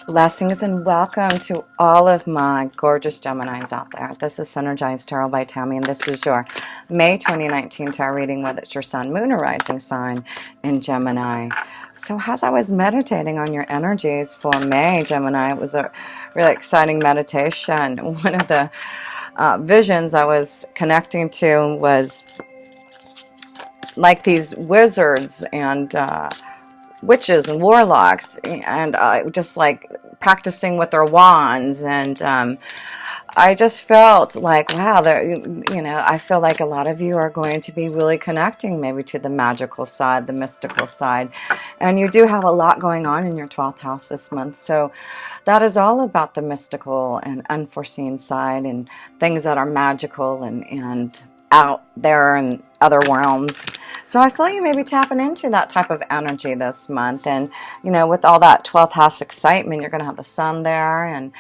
Blessings and welcome to all of my gorgeous Geminis out there. This is Synergized Tarot by Tammy, and this is your May 2019 tarot reading, whether it's your sun, moon, or rising sign in Gemini. So as I was meditating on your energies for May, Gemini, it was a really exciting meditation. One of the visions I was connecting to was like these wizards and witches and warlocks, and just like practicing with their wands, and I just felt like, wow, I feel like a lot of you are going to be really connecting maybe to the magical side, the mystical side, and you do have a lot going on in your 12th house this month. So that is all about the mystical and unforeseen side and things that are magical and out there in other realms. So I feel you may be tapping into that type of energy this month. And, with all that 12th house excitement, you're going to have the sun there. And,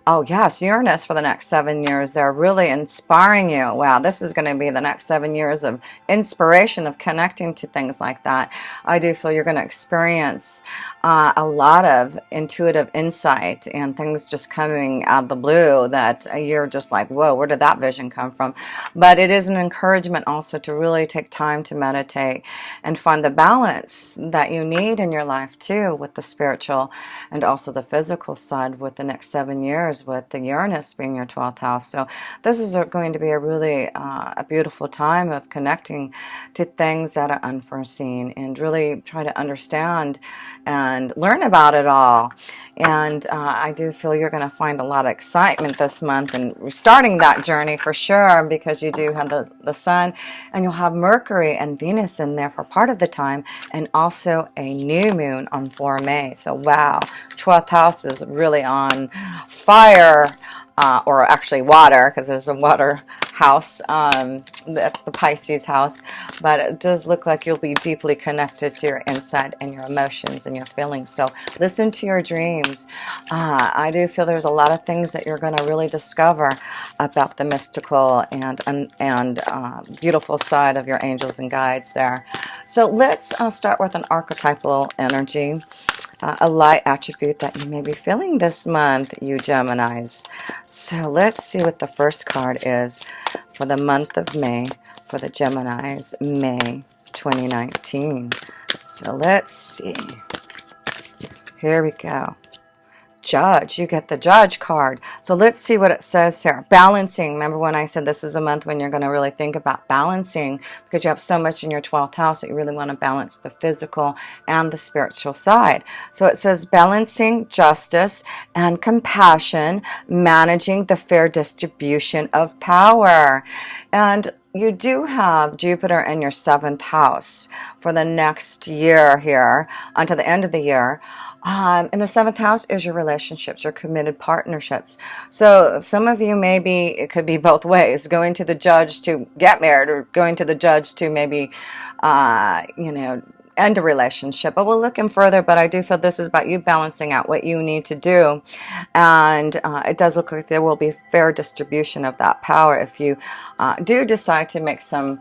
oh, yes, Uranus for the next 7 years. They're really inspiring you. Wow, this is going to be the next 7 years of inspiration, of connecting to things like that. I do feel you're going to experience a lot of intuitive insight and things just coming out of the blue that you're just like, whoa, where did that vision come from? But it is an encouragement also to really take time to meditate and find the balance that you need in your life too, with the spiritual and also the physical side with the next 7 years, with the Uranus being your 12th house. So this is going to be a really a beautiful time of connecting to things that are unforeseen and really try to understand and learn about it all. And I do feel you're going to find a lot of excitement this month and starting that journey for sure, because you do have the sun, and you'll have Mercury and Venus in there for part of the time, and also a new moon on 4 May. So wow, 12th house is really on fire. Or actually water, because there's a water house, that's the Pisces house, but it does look like you'll be deeply connected to your inside and your emotions and your feelings. So listen to your dreams. I do feel there's a lot of things that you're going to really discover about the mystical and beautiful side of your angels and guides there. So let's start with an archetypal energy. A light attribute that you may be feeling this month, you Geminis. So let's see what the first card is for the month of May, for the Geminis, May 2019. So let's see. Here we go. Judge. You get the Judge card. So let's see what it says here. Balancing. Remember when I said this is a month when you're going to really think about balancing, because you have so much in your 12th house that you really want to balance the physical and the spiritual side. So it says balancing justice and compassion, managing the fair distribution of power. And you do have Jupiter in your 7th house for the next year here until the end of the year. And the 7th house is your relationships, your committed partnerships. So some of you, maybe it could be both ways, going to the judge to get married, or going to the judge to maybe, end a relationship. But we'll look in further, but I do feel this is about you balancing out what you need to do. And it does look like there will be a fair distribution of that power if you do decide to make some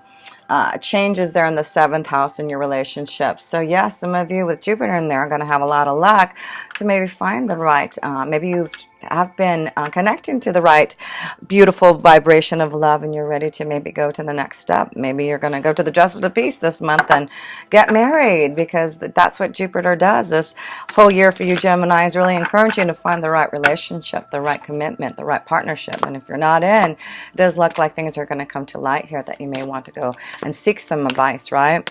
changes there in the 7th house in your relationships. So yes, some of you with Jupiter in there are going to have a lot of luck to maybe find the right, maybe you have been connecting to the right beautiful vibration of love, and you're ready to maybe go to the next step. Maybe you're going to go to the Justice of Peace this month and get married, because that's what Jupiter does. This whole year for you Gemini is really encouraging to find the right relationship, the right commitment, the right partnership. And if you're not in, it does look like things are going to come to light here that you may want to go and seek some advice, right?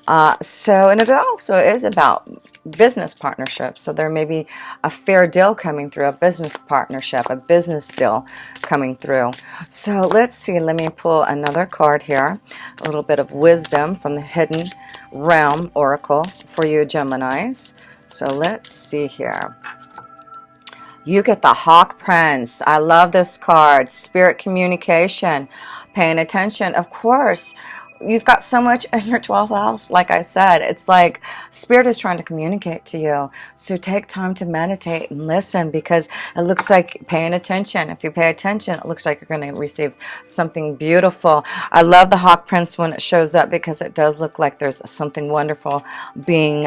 And it also is about business partnerships. So there may be a fair deal coming through, a business partnership, a business deal coming through. So let's see, let me pull another card here, a little bit of wisdom from the Hidden Realm Oracle for you Geminis. So let's see here. You get the Hawk Prince. I love this card. Spirit Communication, paying attention. Of course, you've got so much in your 12th house. Like I said, it's like Spirit is trying to communicate to you. So take time to meditate and listen, because it looks like paying attention. If you pay attention, it looks like you're going to receive something beautiful. I love the Hawk Prince when it shows up, because it does look like there's something wonderful being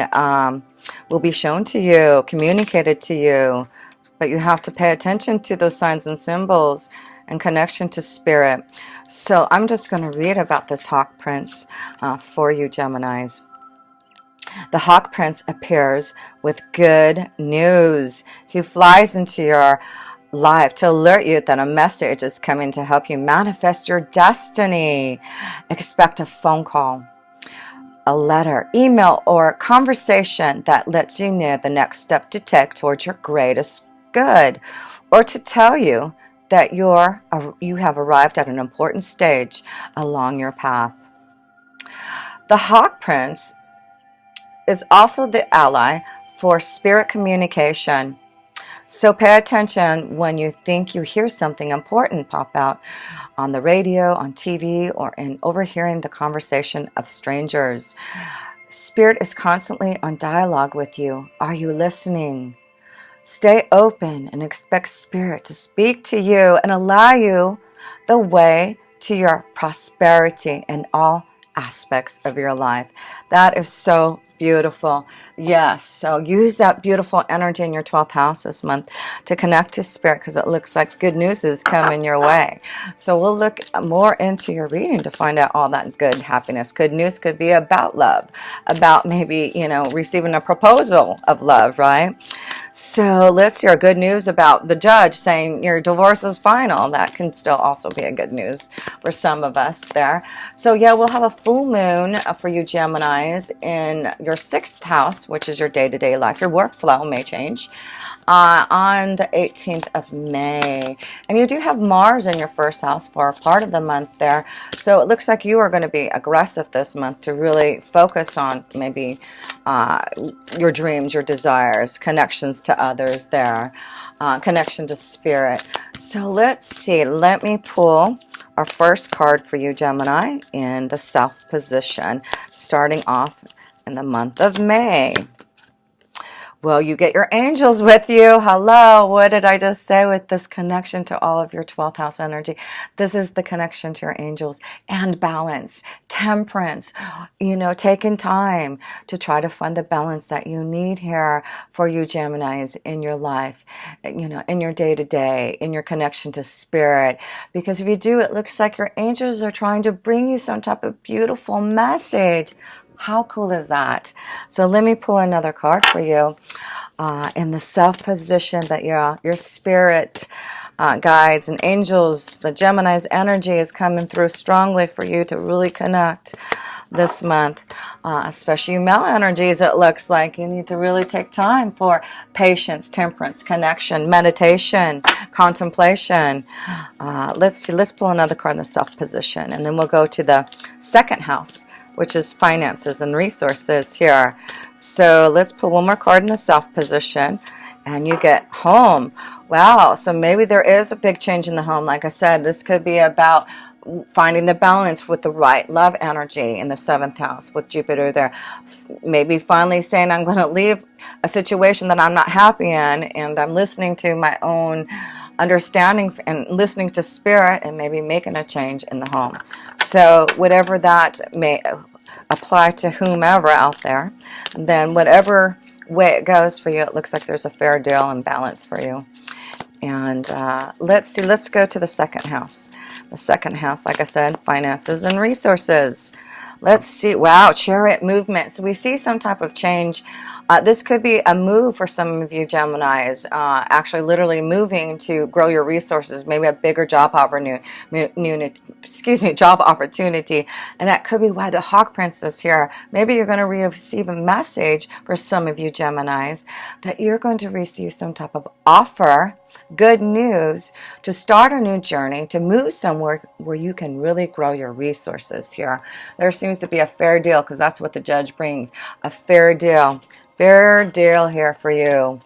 will be shown to you, communicated to you but you have to pay attention to those signs and symbols and connection to spirit. So I'm just going to read about this Hawk Prince for you, Geminis. The Hawk Prince appears with good news. He flies into your live to alert you that a message is coming to help you manifest your destiny. Expect a phone call, a letter, email, or conversation that lets you know the next step to take towards your greatest good, or to tell you that you have arrived at an important stage along your path. The Hawk Prince is also the ally for spirit communication. So pay attention when you think you hear something important pop out on the radio, on TV, or in overhearing the conversation of strangers. Spirit is constantly on dialogue with you. Are you listening? Stay open and expect Spirit to speak to you and allow you the way to your prosperity in all aspects of your life. That is so beautiful. Yes, so use that beautiful energy in your 12th house this month to connect to Spirit, because it looks like good news is coming your way. So we'll look more into your reading to find out all that good happiness. Good news could be about love, about maybe, receiving a proposal of love, right? So let's hear good news about the judge saying your divorce is final. That can still also be a good news for some of us there. So yeah, we'll have a full moon for you Geminis in your 6th house, which is your day-to-day life. Your workflow may change on the 18th of May. And you do have Mars in your 1st house for a part of the month there. So it looks like you are going to be aggressive this month to really focus on maybe your dreams, your desires, connections to others there, connection to Spirit. So let's see. Let me pull our first card for you, Gemini, in the Self position, starting off in the month of May. Well, you get your angels with you. Hello. What did I just say with this connection to all of your 12th house energy? This is the connection to your angels and balance, temperance, taking time to try to find the balance that you need here for you Geminis in your life, in your day-to-day, in your connection to Spirit. Because if you do, it looks like your angels are trying to bring you some type of beautiful message. How cool is that? So let me pull another card for you in the Self position that your Spirit guides and angels, the Gemini's energy is coming through strongly for you to really connect this month, especially male energies. It looks like you need to really take time for patience, temperance, connection, meditation, contemplation. Let's see. Let's pull another card in the Self position, and then we'll go to the 2nd house, which is finances and resources here. So let's pull one more card in the Self position, and you get home. Wow, so maybe there is a big change in the home. Like I said, this could be about finding the balance with the right love energy in the 7th house with Jupiter there. Maybe finally saying, I'm going to leave a situation that I'm not happy in, and I'm listening to my own understanding and listening to Spirit, and maybe making a change in the home. So whatever that may apply to whomever out there, then whatever way it goes for you, it looks like there's a fair deal and balance for you. And let's see, let's go to the 2nd house. The 2nd house, like I said, finances and resources. Let's see. Wow, Chariot movement. So we see some type of change. This could be a move for some of you Geminis, actually literally moving to grow your resources, maybe a bigger job opportunity, and that could be why the Hawk Prince is here. Maybe you're going to receive a message for some of you Geminis that you're going to receive some type of offer, good news, to start a new journey, to move somewhere where you can really grow your resources here. There seems to be a fair deal, because that's what the judge brings, a fair deal. Fair deal here for you.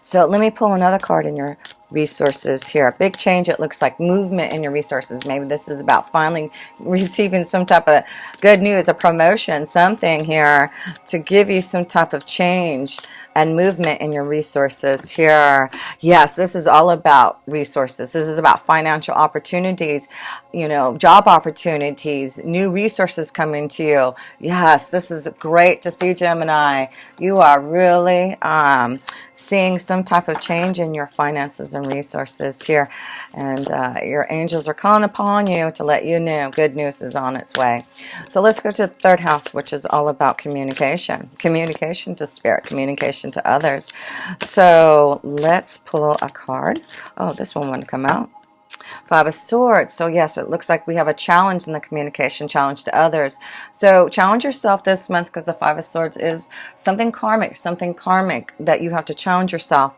So let me pull another card in your resources here. Big change. It looks like movement in your resources. Maybe this is about finally receiving some type of good news, a promotion, something here to give you some type of change. and movement in your resources here. Yes, this is all about resources. This is about financial opportunities, job opportunities, new resources coming to you. Yes, this is great to see, Gemini. You are really seeing some type of change in your finances and resources here. And your angels are calling upon you to let you know good news is on its way. So let's go to the third house, which is all about communication. Communication to spirit, communication to others. So let's pull a card. Oh, this one wouldn't come out. Five of Swords. So yes, it looks like we have a challenge in the communication, challenge to others. So challenge yourself this month, because the Five of Swords is something karmic that you have to challenge yourself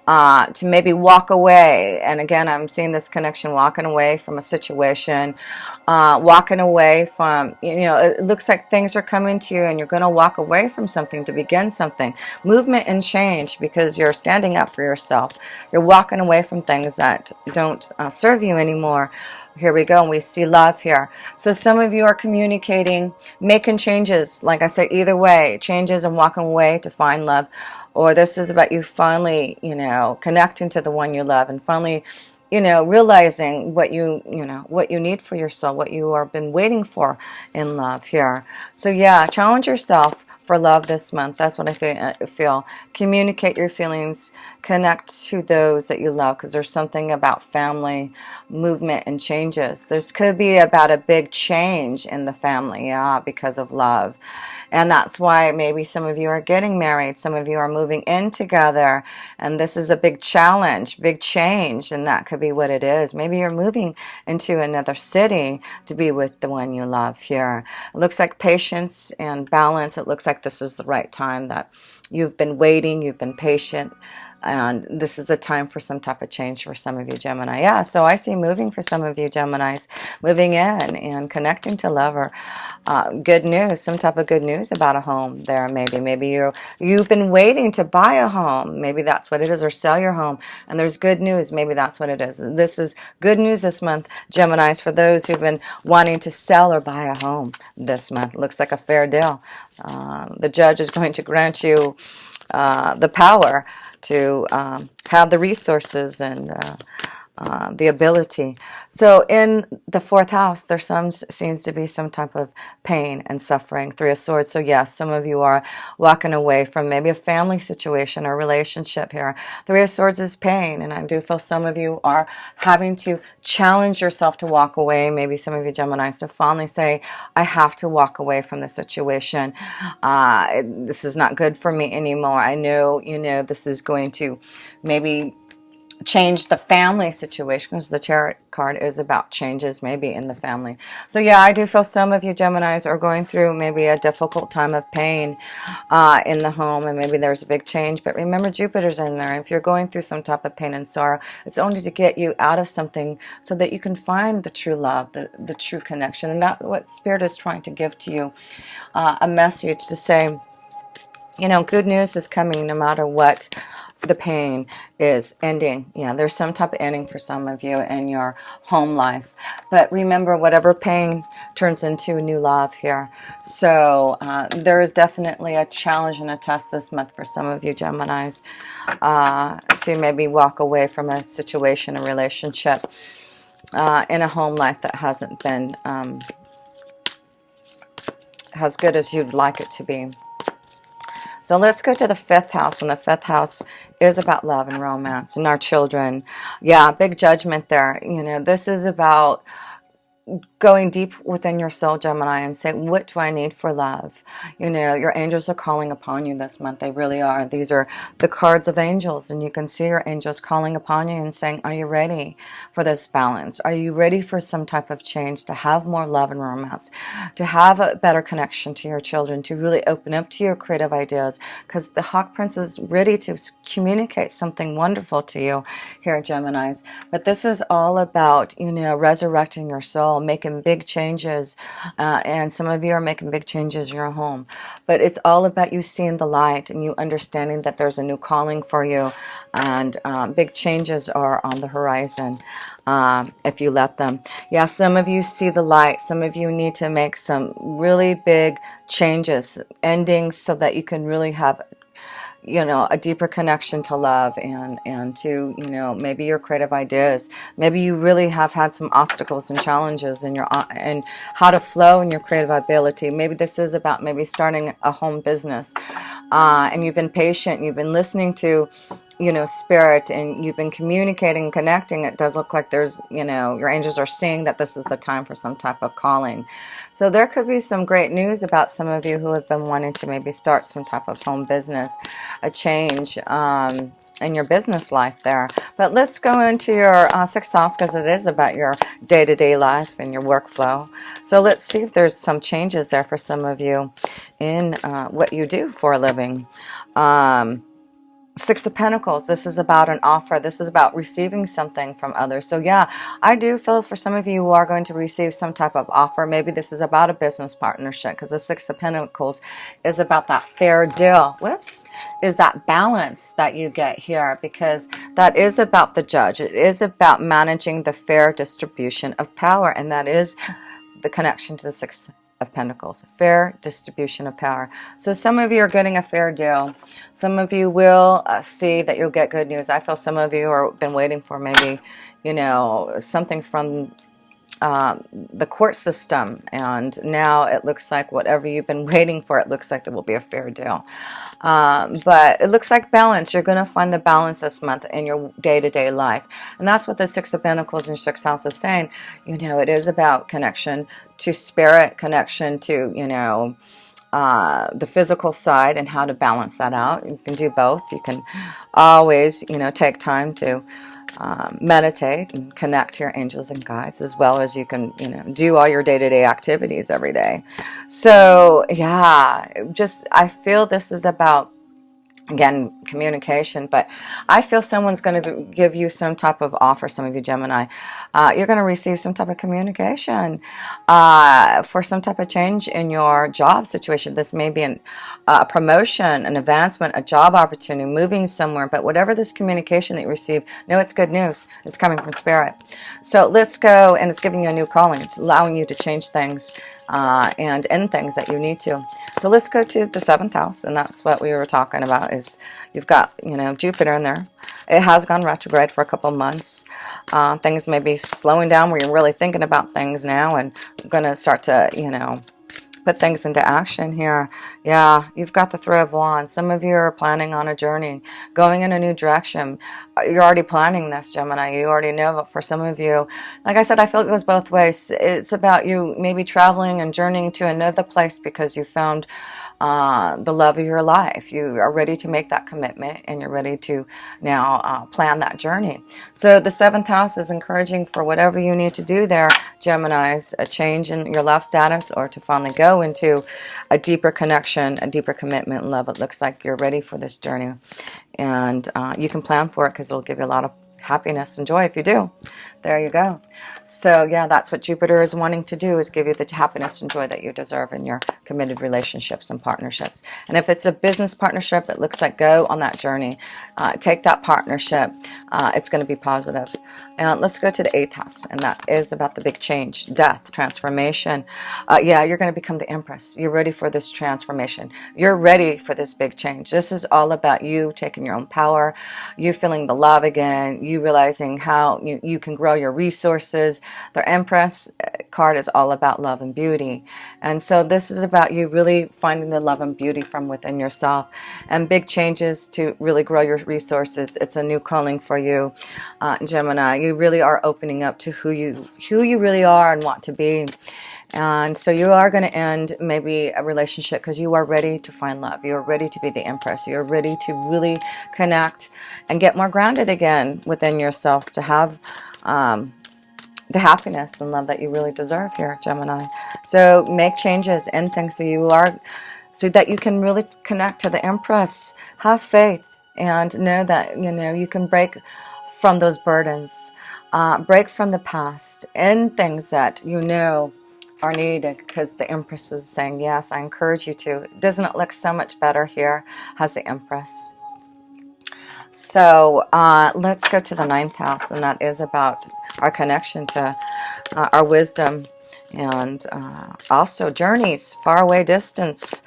to maybe walk away. And again, I'm seeing this connection, walking away from a situation, walking away from, it looks like things are coming to you and you're going to walk away from something to begin something. Movement and change, because you're standing up for yourself. You're walking away from things that don't serve you anymore. Here we go, and we see love here. So some of you are communicating, making changes. Like I said, either way, changes and walking away to find love. Or this is about you finally, connecting to the one you love, and finally, realizing what what you need for your soul, what you have been waiting for in love here. So yeah, challenge yourself for love this month. That's what I feel. Communicate your feelings, connect to those that you love, because there's something about family, movement, and changes. This could be about a big change in the family, yeah, because of love. And that's why maybe some of you are getting married, some of you are moving in together, and this is a big challenge, big change, and that could be what it is. Maybe you're moving into another city to be with the one you love here. It looks like patience and balance. It looks like this is the right time, that you've been waiting, you've been patient, and this is the time for some type of change for some of you, Gemini. Yeah, so I see moving for some of you, Geminis, moving in and connecting to love, or good news, some type of good news about a home there. Maybe you've been waiting to buy a home. Maybe that's what it is, or sell your home, and there's good news. Maybe that's what it is. This is good news this month, Geminis, for those who've been wanting to sell or buy a home this month. Looks like a fair deal. The judge is going to grant you the power to have the resources and the ability. So in the fourth house, there seems to be some type of pain and suffering. Three of Swords. So yes, some of you are walking away from maybe a family situation or relationship here. Three of Swords is pain, and I do feel some of you are having to challenge yourself to walk away. Maybe some of you Geminis to finally say, I have to walk away from the situation. This is not good for me anymore. I know, this is going to maybe change the family situation, because the Chariot card is about changes maybe in the family. So yeah, I do feel some of you Geminis are going through maybe a difficult time of pain in the home, and maybe there's a big change. But remember, Jupiter's in there, and if you're going through some type of pain and sorrow, it's only to get you out of something so that you can find the true love, the true connection. And that's what Spirit is trying to give to you, a message to say, good news is coming no matter what. The pain is ending. Yeah, there's some type of ending for some of you in your home life. But remember, whatever pain turns into a new love here. So there is definitely a challenge and a test this month for some of you Geminis to maybe walk away from a situation, a relationship, in a home life that hasn't been as good as you'd like it to be. So let's go to the fifth house, and the fifth house is about love and romance and our children. Yeah, big judgment there. This is about going deep within your soul, Gemini, and say, what do I need for love? Your angels are calling upon you this month. They really are. These are the cards of angels, and you can see your angels calling upon you and saying, are you ready for this balance? Are you ready for some type of change, to have more love and romance, to have a better connection to your children, to really open up to your creative ideas? Because the Hawk Prince is ready to communicate something wonderful to you here, Geminis. But this is all about, resurrecting your soul, making big changes, and some of you are making big changes in your home. But it's all about you seeing the light and you understanding that there's a new calling for you, and big changes are on the horizon if you let them. Yeah, some of you see the light. Some of you need to make some really big changes, endings, so that you can really have you know, a deeper connection to love and to, you know, maybe your creative ideas. Maybe you really have had some obstacles and challenges in your and how to flow in your creative ability. Maybe this is about maybe starting a home business, and you've been patient, you've been listening to, you know, spirit, and you've been communicating and connecting. It does look like there's, you know, your angels are seeing that this is the time for some type of calling. So there could be some great news about some of you who have been wanting to maybe start some type of home business, a change in your business life there. But let's go into your sixth house, because it is about your day-to-day life and your workflow. So let's see if there's some changes there for some of you in what you do for a living. Six of Pentacles, this is about an offer. This is about receiving something from others. So yeah, I do feel for some of you who are going to receive some type of offer. Maybe this is about a business partnership, because the Six of Pentacles is about that fair deal. Whoops. Is that balance that you get here, because that is about the judge. It is about managing the fair distribution of power, and that is the connection to the Six of Pentacles, fair distribution of power. So some of you are getting a fair deal. Some of you will see that you'll get good news. I feel some of you are been waiting for maybe, you know, something from the court system, and now it looks like whatever you've been waiting for, it looks like there will be a fair deal. But it looks like balance. You're going to find the balance this month in your day-to-day life, and that's what the Six of Pentacles and Sixth House is saying. You know, it is about connection to spirit, connection to, you know, the physical side, and how to balance that out. You can do both. You can always, you know, take time to meditate and connect to your angels and guides, as well as you can, you know, do all your day-to-day activities every day. So yeah, just I feel this is about, again, communication, but I feel someone's going to give you some type of offer. Some of you Gemini, you're going to receive some type of communication for some type of change in your job situation. This may be a promotion, an advancement, a job opportunity, moving somewhere, but whatever this communication that you receive, know it's good news. It's coming from spirit. So let's go, and it's giving you a new calling. It's allowing you to change things and end things that you need to. So let's go to the seventh house, and that's what we were talking about. Is you've got, you know, Jupiter in there. It has gone retrograde for a couple months. Things may be slowing down where you're really thinking about things now, and going to start to, you know, put things into action here. Yeah, you've got the Three of Wands. Some of you are planning on a journey, going in a new direction. You're already planning this, Gemini. You already know. But for some of you, like I said, I feel it goes both ways. It's about you maybe traveling and journeying to another place because you found the love of your life. You are ready to make that commitment, and you're ready to now plan that journey. So the seventh house is encouraging for whatever you need to do there, Geminis, a change in your love status, or to finally go into a deeper connection, a deeper commitment and love. It looks like you're ready for this journey, and you can plan for it, because it'll give you a lot of happiness and joy if you do. There you go. So yeah, that's what Jupiter is wanting to do, is give you the happiness and joy that you deserve in your committed relationships and partnerships. And if it's a business partnership, it looks like go on that journey. Take that partnership. It's going to be positive. And let's go to the eighth house, and that is about the big change, death, transformation. Yeah, you're going to become the Empress. You're ready for this transformation. You're ready for this big change. This is all about you taking your own power, you feeling the love again, you realizing how you can grow your resources. The Empress card is all about love and beauty. And so this is about you really finding the love and beauty from within yourself, and big changes to really grow your resources. It's a new calling for you, Gemini. You really are opening up to who you really are and want to be. And so you are going to end maybe a relationship because you are ready to find love. You're ready to be the Empress. You're ready to really connect and get more grounded again within yourselves, to have the happiness and love that you really deserve here, Gemini. So make changes in things so that you can really connect to the Empress. Have faith and know that, you know, you can break from those burdens, break from the past, and things that you know are needed, because the Empress is saying, yes, I encourage you to. Doesn't it look so much better here as the Empress? So let's go to the ninth house, and that is about our connection to our wisdom, and also journeys, faraway distance,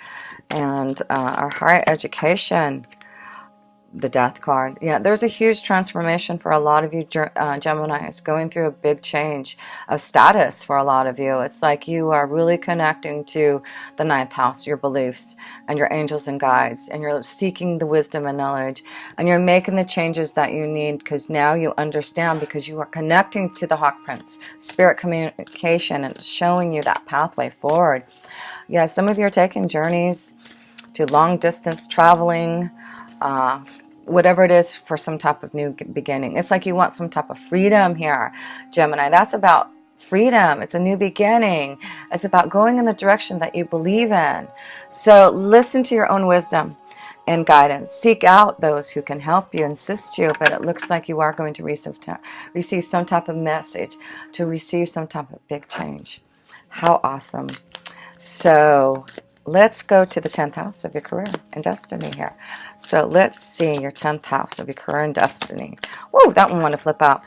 and our higher education. the death card. Yeah, there's a huge transformation for a lot of you Geminis, going through a big change of status for a lot of you. It's like you are really connecting to the ninth house, your beliefs and your angels and guides, and you're seeking the wisdom and knowledge, and you're making the changes that you need because now you understand, because you are connecting to the Hawk Prince, Spirit Communication, and showing you that pathway forward. Yeah, some of you are taking journeys to long distance traveling, whatever it is, for some type of new beginning. It's like you want some type of freedom here, Gemini. That's about freedom. It's a new beginning. It's about going in the direction that you believe in. So listen to your own wisdom and guidance. Seek out those who can help you, assist you, but it looks like you are going to receive some type of message, to receive some type of big change. How awesome. So let's go to the 10th house of your career and destiny here. So let's see your 10th house of your career and destiny. Whoa, that one want to flip out.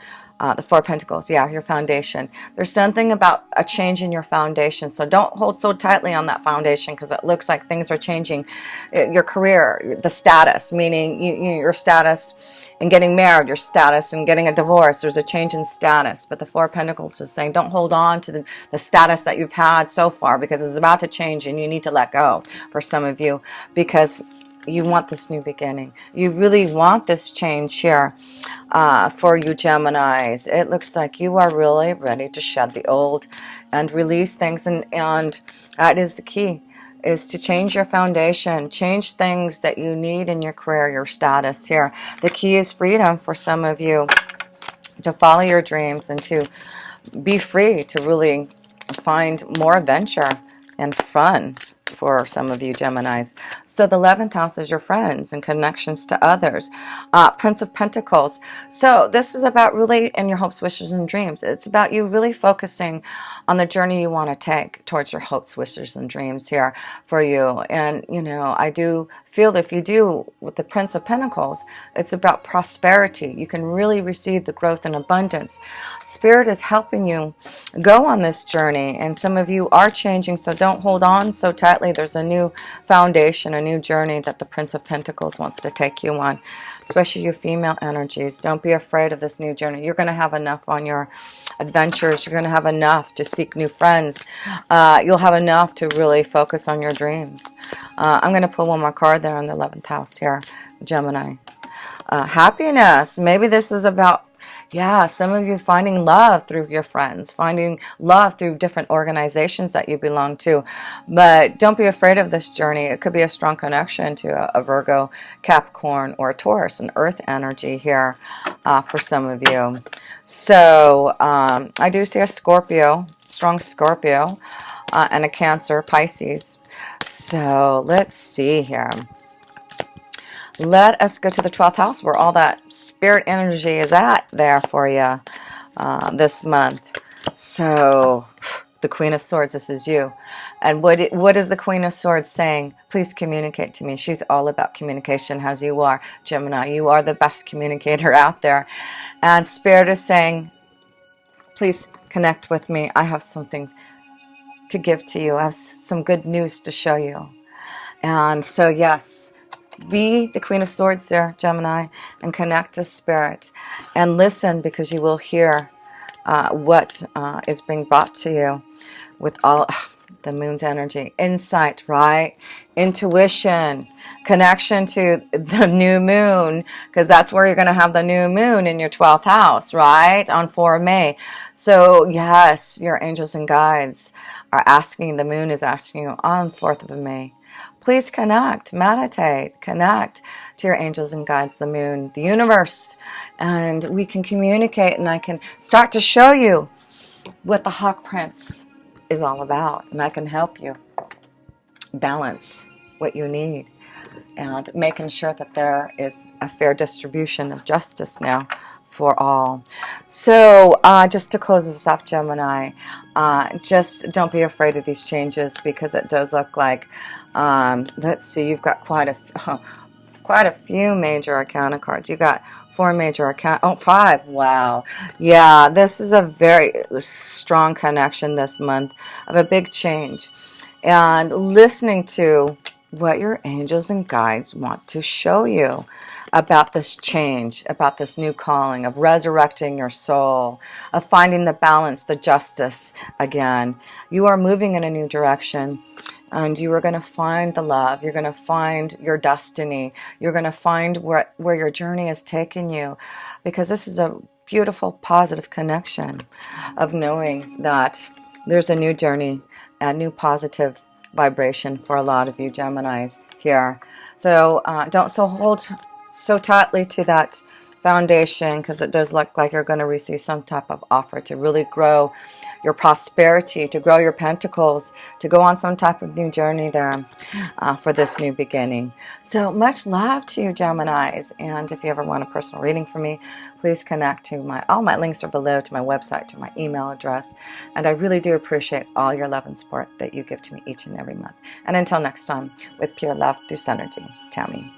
The Four of Pentacles. Yeah, your foundation. There's something about a change in your foundation. So don't hold so tightly on that foundation, because it looks like things are changing. Your career, the status, meaning your status in getting married, your status in getting a divorce. There's a change in status. But the Four of Pentacles is saying don't hold on to the status that you've had so far, because it's about to change and you need to let go for some of you, because you want this new beginning. You really want this change here for you Geminis. It looks like you are really ready to shed the old and release things. And that is the key, is to change your foundation, change things that you need in your career, your status here. The key is freedom for some of you, to follow your dreams and to be free, to really find more adventure and fun for some of you Geminis. So the 11th house is your friends and connections to others. Prince of Pentacles. So this is about really in your hopes, wishes, and dreams. It's about you really focusing on the journey you want to take towards your hopes, wishes, and dreams here for you. And, you know, I do feel if you do with the Prince of Pentacles, it's about prosperity. You can really receive the growth and abundance. Spirit is helping you go on this journey, and some of you are changing, so don't hold on so tightly. There's a new foundation, a new journey that the Prince of Pentacles wants to take you on, especially you female energies. Don't be afraid of this new journey. You're going to have enough on your adventures. You're going to have enough to seek new friends. You'll have enough to really focus on your dreams. I'm going to pull one more card there on the 11th house here, Gemini. Happiness. Maybe this is about, yeah, some of you finding love through your friends, finding love through different organizations that you belong to. But don't be afraid of this journey. It could be a strong connection to a Virgo, Capricorn, or a Taurus, an earth energy here for some of you. So I do see a Scorpio, strong Scorpio, and a Cancer, Pisces. So let's see here. Let us go to the 12th house, where all that spirit energy is at there for you this month. So the Queen of Swords, this is you. And what is the Queen of Swords saying? Please communicate to me. She's all about communication, as you are, Gemini. You are the best communicator out there. And Spirit is saying, please connect with me. I have something to give to you. I have some good news to show you. And so, yes, be the Queen of Swords there, Gemini, and connect to Spirit. And listen, because you will hear what is being brought to you with all the moon's energy. Insight, right? Intuition, connection to the new moon, because that's where you're going to have the new moon in your 12th house, right? On 4 May. So, yes, your angels and guides are asking, the moon is asking you on 4th of May. Please connect, meditate, connect to your angels and guides, the moon, the universe, and we can communicate, and I can start to show you what the Hawk Prince is all about, and I can help you balance what you need and making sure that there is a fair distribution of justice now for all. So just to close this up, Gemini, just don't be afraid of these changes, because it does look like let's see, you've got quite a few major arcana cards. You got 4 major arcana, 5. Wow. Yeah, this is a very strong connection this month of a big change, and listening to what your angels and guides want to show you. about this change, about this new calling of resurrecting your soul, of finding the balance, the justice again. You are moving in a new direction. And you are going to find the love. You're going to find your destiny. You're going to find where your journey is taking you. Because this is a beautiful, positive connection of knowing that there's a new journey, a new positive vibration for a lot of you Geminis here. So don't hold so tightly to that foundation, because it does look like you're going to receive some type of offer to really grow your prosperity, to grow your pentacles, to go on some type of new journey there for this new beginning. So much love to you Geminis, and if you ever want a personal reading from me, please connect to all my links are below, to my website, to my email address, and I really do appreciate all your love and support that you give to me each and every month. And until next time, with pure love through Synergy, Tammy.